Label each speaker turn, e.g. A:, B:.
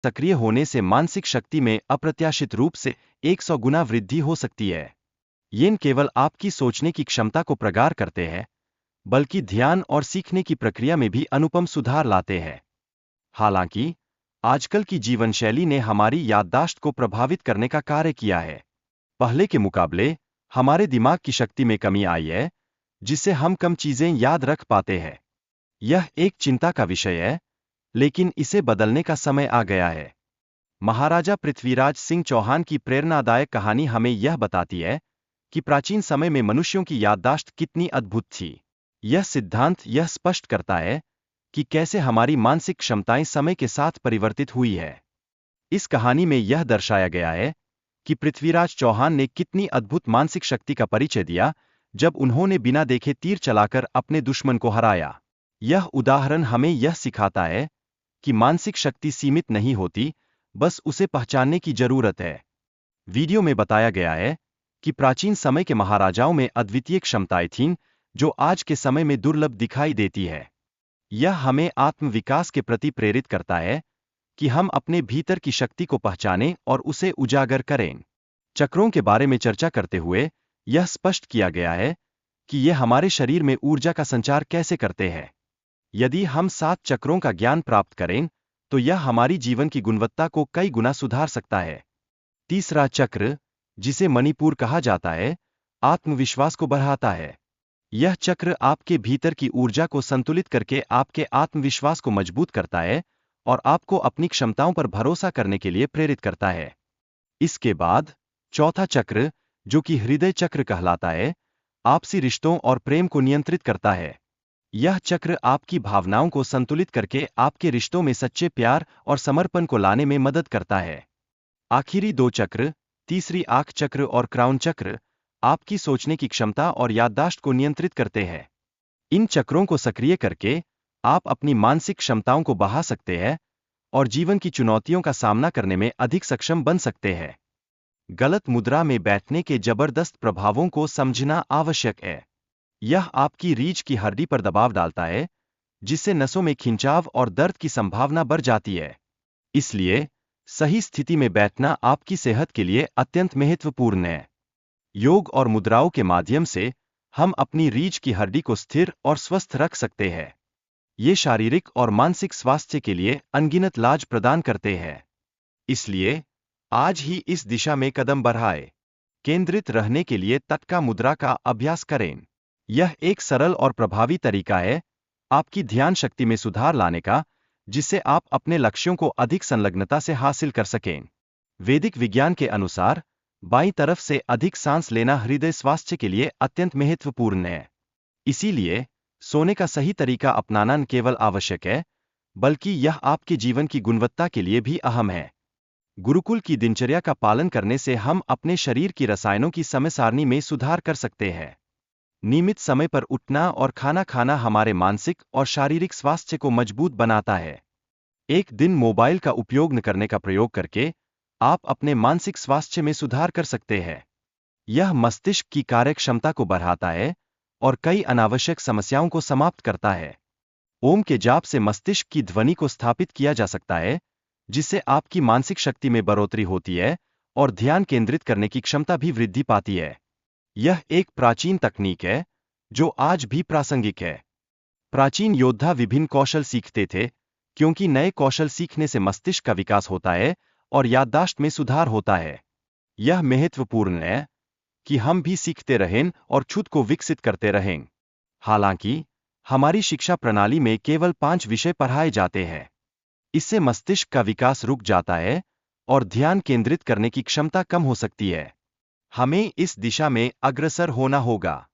A: सक्रिय होने से मानसिक शक्ति में अप्रत्याशित रूप से 100 गुना वृद्धि हो सकती है। ये न केवल आपकी सोचने की क्षमता को प्रगाढ़ करते हैं, बल्कि ध्यान और सीखने की प्रक्रिया में भी अनुपम सुधार लाते हैं। हालांकि आजकल की जीवन शैली ने हमारी याददाश्त को प्रभावित करने का कार्य किया है। पहले के मुकाबले हमारे दिमाग की शक्ति में कमी आई है, जिससे हम कम चीजें याद रख पाते हैं। यह एक चिंता का विषय है, लेकिन इसे बदलने का समय आ गया है। महाराजा पृथ्वीराज सिंह चौहान की प्रेरणादायक कहानी हमें यह बताती है कि प्राचीन समय में मनुष्यों की याददाश्त कितनी अद्भुत थी। यह सिद्धांत यह स्पष्ट करता है कि कैसे हमारी मानसिक क्षमताएं समय के साथ परिवर्तित हुई है। इस कहानी में यह दर्शाया गया है कि पृथ्वीराज चौहान ने कितनी अद्भुत मानसिक शक्ति का परिचय दिया जब उन्होंने बिना देखे तीर चलाकर अपने दुश्मन को हराया। यह उदाहरण हमें यह सिखाता है कि मानसिक शक्ति सीमित नहीं होती, बस उसे पहचानने की जरूरत है। वीडियो में बताया गया है कि प्राचीन समय के महाराजाओं में अद्वितीय क्षमताएं थीं, जो आज के समय में दुर्लभ दिखाई देती है। यह हमें आत्मविकास के प्रति प्रेरित करता है कि हम अपने भीतर की शक्ति को पहचानें और उसे उजागर करें। चक्रों के बारे में चर्चा करते हुए यह स्पष्ट किया गया है कि यह हमारे शरीर में ऊर्जा का संचार कैसे करते हैं। यदि हम 7 चक्रों का ज्ञान प्राप्त करें, तो यह हमारी जीवन की गुणवत्ता को कई गुना सुधार सकता है। तीसरा चक्र, जिसे मणिपुर कहा जाता है, आत्मविश्वास को बढ़ाता है। यह चक्र आपके भीतर की ऊर्जा को संतुलित करके आपके आत्मविश्वास को मजबूत करता है और आपको अपनी क्षमताओं पर भरोसा करने के लिए प्रेरित करता है। इसके बाद चौथा चक्र, जो कि हृदय चक्र कहलाता है, आपसी रिश्तों और प्रेम को नियंत्रित करता है। यह चक्र आपकी भावनाओं को संतुलित करके आपके रिश्तों में सच्चे प्यार और समर्पण को लाने में मदद करता है। आखिरी 2 चक्र, तीसरी आंख चक्र और क्राउन चक्र, आपकी सोचने की क्षमता और याददाश्त को नियंत्रित करते हैं। इन चक्रों को सक्रिय करके आप अपनी मानसिक क्षमताओं को बढ़ा सकते हैं और जीवन की चुनौतियों का सामना करने में अधिक सक्षम बन सकते हैं। गलत मुद्रा में बैठने के जबरदस्त प्रभावों को समझना आवश्यक है। यह आपकी रीढ़ की हड्डी पर दबाव डालता है, जिससे नसों में खिंचाव और दर्द की संभावना बढ़ जाती है। इसलिए सही स्थिति में बैठना आपकी सेहत के लिए अत्यंत महत्वपूर्ण है। योग और मुद्राओं के माध्यम से हम अपनी रीढ़ की हड्डी को स्थिर और स्वस्थ रख सकते हैं। ये शारीरिक और मानसिक स्वास्थ्य के लिए अनगिनत लाभ प्रदान करते हैं। इसलिए आज ही इस दिशा में कदम बढ़ाएं। केंद्रित रहने के लिए तटका मुद्रा का अभ्यास करें। यह एक सरल और प्रभावी तरीका है आपकी ध्यान शक्ति में सुधार लाने का, जिससे आप अपने लक्ष्यों को अधिक संलग्नता से हासिल कर सकें। वैदिक विज्ञान के अनुसार बाईं तरफ से अधिक सांस लेना हृदय स्वास्थ्य के लिए अत्यंत महत्वपूर्ण है। इसीलिए सोने का सही तरीका अपनाना न केवल आवश्यक है, बल्कि यह आपके जीवन की गुणवत्ता के लिए भी अहम है। गुरुकुल की दिनचर्या का पालन करने से हम अपने शरीर की रसायनों की समय सारणी में सुधार कर सकते हैं। नियमित समय पर उठना और खाना खाना हमारे मानसिक और शारीरिक स्वास्थ्य को मजबूत बनाता है। एक दिन मोबाइल का उपयोग न करने का प्रयोग करके आप अपने मानसिक स्वास्थ्य में सुधार कर सकते हैं। यह मस्तिष्क की कार्यक्षमता को बढ़ाता है और कई अनावश्यक समस्याओं को समाप्त करता है। ओम के जाप से मस्तिष्क की ध्वनि को स्थापित किया जा सकता है, जिससे आपकी मानसिक शक्ति में बढ़ोतरी होती है और ध्यान केंद्रित करने की क्षमता भी वृद्धि पाती है। यह एक प्राचीन तकनीक है जो आज भी प्रासंगिक है। प्राचीन योद्धा विभिन्न कौशल सीखते थे, क्योंकि नए कौशल सीखने से मस्तिष्क का विकास होता है और याददाश्त में सुधार होता है। यह महत्वपूर्ण है कि हम भी सीखते रहें और खुद को विकसित करते रहें। हालांकि हमारी शिक्षा प्रणाली में केवल 5 विषय पढ़ाए जाते हैं। इससे मस्तिष्क का विकास रुक जाता है और ध्यान केंद्रित करने की क्षमता कम हो सकती है। हमें इस दिशा में अग्रसर होना होगा।